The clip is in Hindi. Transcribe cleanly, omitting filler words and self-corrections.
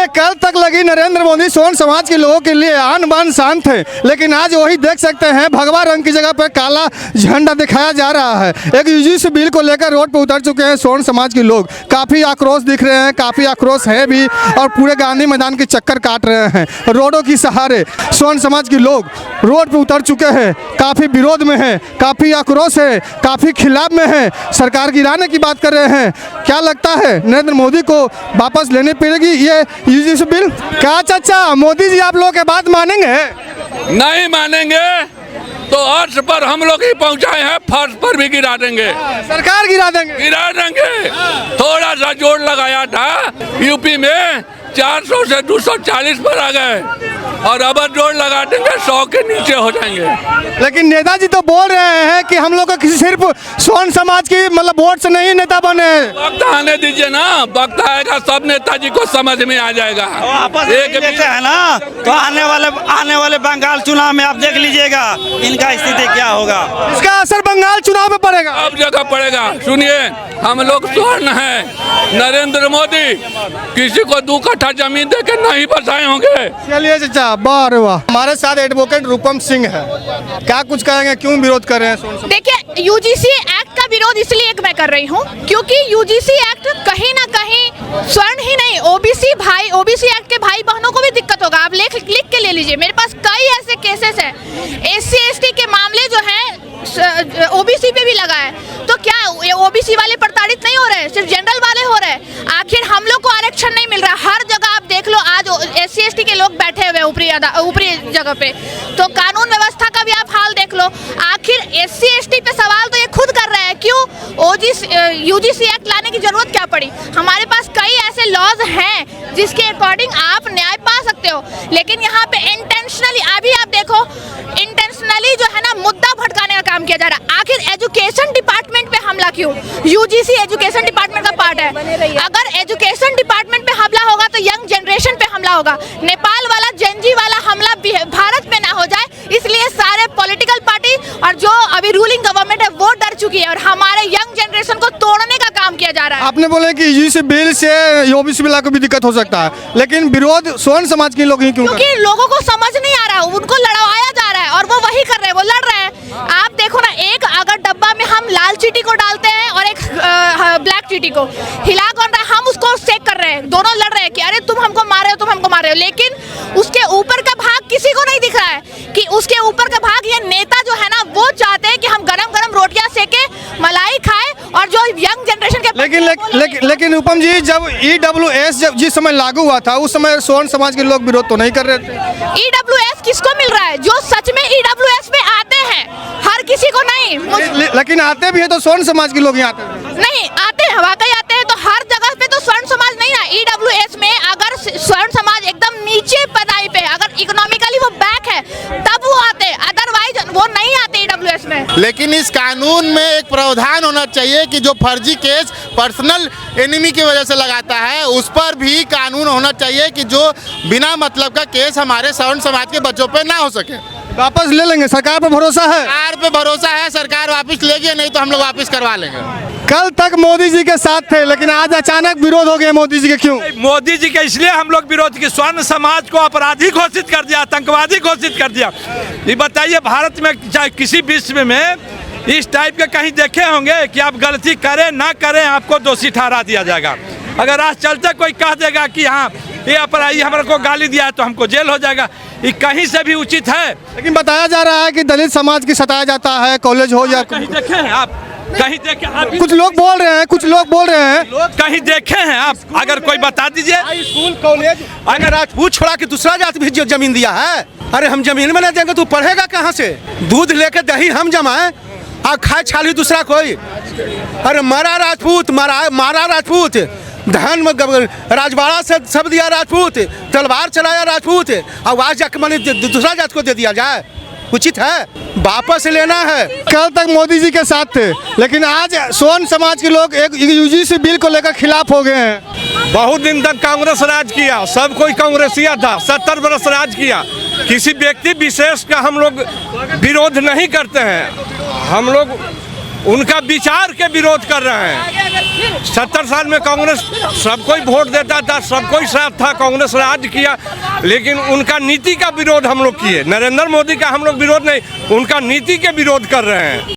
कल तक लगी नरेंद्र मोदी सोन समाज के लोगों के लिए आन बान शान थे, लेकिन आज वही देख सकते हैं भगवा रंग की जगह पर काला झंडा दिखाया जा रहा है। एक यूजीसी बिल को लेकर रोड पर उतर चुके हैं सोन समाज के लोग। काफ़ी आक्रोश दिख रहे हैं, काफ़ी आक्रोश है भी, और पूरे गांधी मैदान के चक्कर काट रहे हैं। रोडों की सहारे सोन समाज के लोग रोड पर उतर चुके हैं, काफ़ी विरोध में है, काफ़ी आक्रोश है, काफ़ी खिलाफ में है, सरकार गिराने की बात कर रहे हैं। क्या लगता है नरेंद्र मोदी को वापस लेनी पड़ेगी ये यूजीसी बिल? क्या चाचा मोदी जी आप लोगों के बात मानेंगे? नहीं मानेंगे तो अर्श पर हम लोग ही पहुंचाए हैं, फर्श पर भी गिरा देंगे। सरकार गिरा देंगे। थोड़ा सा जोर लगाया था, यूपी में 400 से 240 पर आ गए, और अब जोर लगा देंगे 100 के नीचे हो जाएंगे। लेकिन नेताजी तो बोल रहे हैं कि हम लोग किसी सिर्फ सोन समाज की मतलब वोट से नहीं नेता बने। वक्त आने दीजिए ना, वक्त आएगा सब नेताजी को समझ में आ जाएगा। एक देते हैं ना, तो आने वाले बंगाल चुनाव में आप देख लीजिएगा इनका स्थिति क्या होगा। इसका असर बंगाल चुनाव में पड़ेगा, अब जगह पड़ेगा। सुनिए, हम लोग स्वर्ण हैं, नरेंद्र मोदी किसी को 2 कट्ठा जमीन दे के नहीं बसाए होंगे। चलिए चाचा, वाह वाह। हमारे साथ एडवोकेट रूपम सिंह है, क्या कुछ कहेंगे, क्यों विरोध कर रहे हैं? देखिए, यूजीसी एक्ट का विरोध इसलिए मैं कर रही हूँ क्योंकि यूजीसी एक्ट कहीं ना कहीं स्वर्ण ही नहीं, ओबीसी एक्ट के भाई बहनों को भी दिक्कत होगा। आप लिख के ले लीजिए, मेरे पास कई ऐसे केसेस हैं, SC/ST के मामले जो हैं ओबीसी पे भी लगा है। तो क्या ओबीसी वाले प्रताड़ित नहीं हो रहे, सिर्फ जनरल वाले हो रहे? आखिर हम लोग को आरक्षण नहीं मिल रहा। हर जगह आप देख लो, आज SC/ST के लोग बैठे हुए ऊपरी जगह पे। तो कानून व्यवस्था का भी आप हाल देख लो। आखिर SC/ST पे सवाल तो ये खुद कर रहे हैं, क्यों यूजीसी एक्ट लाने की जरूरत क्या पड़ी? हमारे पास कई ऐसे लॉज हैं जिसके अकॉर्डिंग आप न्याय पा सकते हो, लेकिन यहाँ पे इंटेंशनली, अभी आप देखो, इंटेंशनली जो है ना मुद्दा भटकाने का काम किया जा रहा है। आखिर एजुकेशन डिपार्टमेंट पे हमला क्यों? यूजीसी एजुकेशन डिपार्टमेंट का पार्ट है। अगर एजुकेशन डिपार्टमेंट पे हमला होगा तो यंग जनरेशन पे हमला होगा। नेपाल वाला जेनजी वाला हमला भारत में ना हो जाए, इसलिए सारे पॉलिटिकल पार्टी और जो अभी रूलिंग गवर्नमेंट है वो डर चुकी है, और हमारे यंग जनरेशन को तोड़ने का काम किया जा रहा है। आपने बोले कि यूजीसी बिल से ओबीसी बिल को भी दिक्कत हो सकता है, लेकिन विरोध सोन समाज के लोग ही क्यों? क्योंकि लोगों को समझ नहीं आ रहा, उनको लड़वाया जा रहा है और वो वही कर रहे हैं, वो लड़ रहे हैं। आप देखो ना, एक अगर डब्बा में हम लाल चीटी को डालते हैं और एक ब्लैक चीटी को हिला कौन रहा है, हम उसको चेक कर रहे हैं, दोनों लड़ रहे हैं कि अरे तुम हमको मारे हो, तुम हमको मारे हो। लेकिन उसके ऊपर का भाग किसी को नहीं दिख रहा है कि उसके ऊपर का भाग ये नेता जो है ना वो चाहते हैं कि हम गरम गरम रोटियां सेके, मलाई खाए, और जो यंग जनरेशन के लेकिन उपम जी, जब EWS जिस समय लागू हुआ था उस समय सोन समाज के लोग विरोध तो नहीं कर रहे थे। EWS किसको मिल रहा है? जो सच में EWS में आते हैं, हर किसी को नहीं। लेकिन आते भी है तो सोन समाज के लोग ही आते हैं। नहीं आते हैं, वाकई आते हैं, तो हर जगह पे तो स्वर्ण समाज नहीं है। EWS में अगर स्वर्ण समाज एकदम नीचे पदाई पे, अगर इकोनॉमिकली वो बैक है, तब वो आते हैं, अदरवाइज वो नहीं आते EWS में। लेकिन इस कानून में एक प्रावधान होना चाहिए कि जो फर्जी केस पर्सनल एनिमी की वजह से लगाता है, उस पर भी कानून होना चाहिए कि जो बिना मतलब का केस हमारे स्वर्ण समाज के बच्चों पे ना हो सके। वापस ले लेंगे, सरकार पर भरोसा है? सरकार पे भरोसा है, सरकार वापस लेगी, नहीं तो हम लोग वापस करवा लेंगे। कल तक मोदी जी के साथ थे, लेकिन आज अचानक विरोध हो गया मोदी जी के, क्यों? मोदी जी के इसलिए हम लोग विरोध की, स्वर्ण समाज को अपराधी घोषित कर दिया, आतंकवादी घोषित कर दिया। ये बताइए, भारत में चाहे किसी विश्व में इस टाइप के कहीं देखे होंगे कि आप गलती करें ना करें आपको दोषी ठहरा दिया जाएगा? अगर आज चलते कोई कह देगा कि हाँ ये अपराधी हमारे को गाली दिया है तो हमको जेल हो जाएगा, ये कहीं से भी उचित है? लेकिन बताया जा रहा है कि दलित समाज की सताया जाता है, कॉलेज हो या कहीं देखे हैं आप? कहीं देखे आप? कुछ लोग बोल रहे हैं, कहीं देखे हैं आप? अगर कोई बता दीजिए। स्कूल कॉलेज अगर राजपूत छोड़ा के दूसरा जाति भी जमीन दिया है, अरे हम जमीन में नहीं देंगे तो पढ़ेगा कहाँ से? दूध लेके दही हम जमाए और खाए छाली दूसरा कोई? अरे मारा राजपूत, धन राजवाड़ा से सब दिया राजपूत, तलवार चलाया राजपूत, और आज जाके मैंने दूसरा जाति को दे दिया जाए? उचित है? वापस लेना है। कल तक मोदी जी के साथ थे, लेकिन आज सोन समाज के लोग एक यूजीसी बिल को लेकर खिलाफ हो गए हैं। बहुत दिन तक कांग्रेस राज किया, सब कोई कांग्रेसिया था, 70 वर्ष राज किया। किसी व्यक्ति विशेष का हम लोग विरोध नहीं करते हैं, हम लोग उनका विचार के विरोध कर रहे हैं। 70 साल में कांग्रेस सबको ही वोट देता था, सबको ही साथ था, कांग्रेस राज किया, लेकिन उनका नीति का विरोध हम लोग किए। नरेंद्र मोदी का हम लोग विरोध नहीं, उनका नीति के विरोध कर रहे हैं।